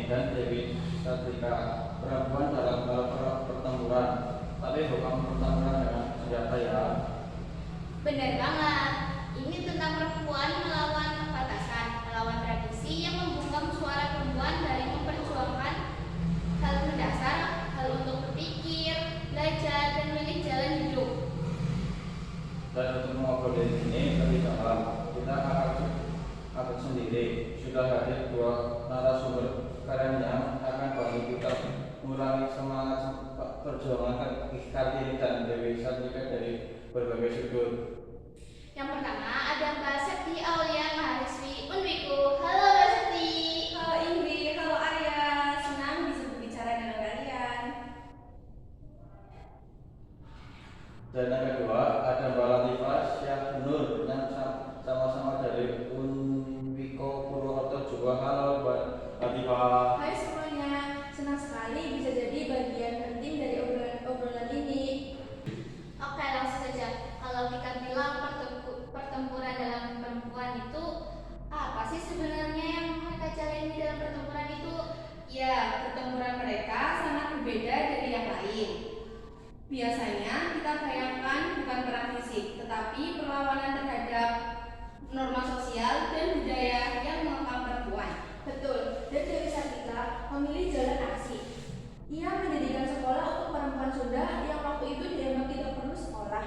dan Dewi Sartika, perempuan dalam pertempuran, tapi bukan pertempuran dengan senjata ya. Benar banget. Ini tentang perempuan melawan batasan, melawan tradisi yang membungkam suara perempuan dari memperjuangkan hal mendasar, hal untuk berpikir, belajar, dan memilih jalan hidup. Dan untuk mengobrol ini lebih dalam, kita akan sendiri sudah hadir dua narasumber keren yang akan bantu kita mengurangi semangat perjuangan Kartini dan Dewi Sartika dari berbagai sudut. Yang pertama ada Mbak Septi Aulia mahasiswi Unwiku. Halo Mbak Septi. Halo Indri, halo Arya, senang bisa berbicara dengan kalian. Dan yang kedua ada Mbak Latifah Syah Nur yang sama-sama dari Unwiko Purwokerto juga. Halo Mbak Latifah. Hai semuanya, senang sekali bisa jadi bagian penting dari obrolan ini. Oke, langsung saja. Kalau kita bilang pertempuran dalam perempuan itu apa sih sebenarnya yang mereka jalani dalam pertempuran itu? Ya, pertempuran mereka sangat berbeda dari yang lain. Biasanya kita bayangkan bukan perang fisik, tetapi perlawanan terhadap norma sosial dan budaya yang mengekang perempuan. Betul, dan Dewi Sartika memilih jalan aksi. Ia mendirikan sekolah untuk perempuan Sunda yang waktu itu dianggap tidak perlu sekolah.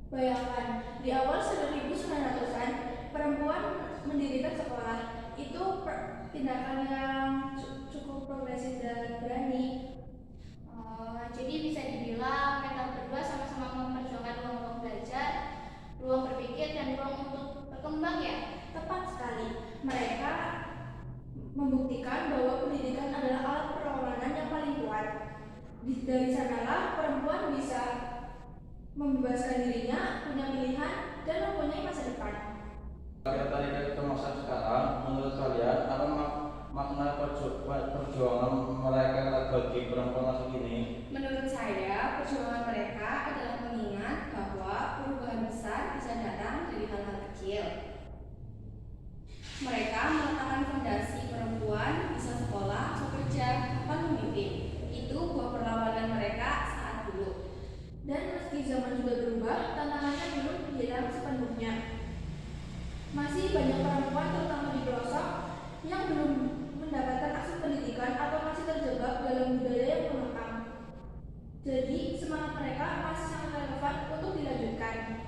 Bayangkan, di awal 1900-an, perempuan mendirikan sekolah. Itu tindakan yang cukup progresif dan berani. Jadi bisa dibilang mereka berdua sama-sama memperjuangkan ruang belajar, ruang berpikir, dan ruang untuk berkembang ya. Tepat sekali, mereka membuktikan bahwa pendidikan adalah alat perlawanan yang paling kuat. Dari sanalah perempuan bisa membebaskan dirinya, punya pilihan, dan mempunyai masa depan. Kita tarik ke masa sekarang, menurut kalian apa makna perjuangan mereka bagi perempuan masa kini? Menurut saya, perjuangan mereka adalah mengingat bahwa perubahan besar bisa datang dari hal-hal kecil. Mereka meletakkan fondasi perempuan bisa sekolah, bekerja, bahkan memimpin. Itu buah perlawanan mereka saat dulu. Dan meski zaman sudah berubah, tantangannya belum hilang sepenuhnya. Masih banyak perempuan, terutama di pelosok, yang belum mendapatkan akses pendidikan atau masih terjebak dalam budaya yang mengekang. Jadi, semangat mereka masih sangat relevan untuk dilanjutkan.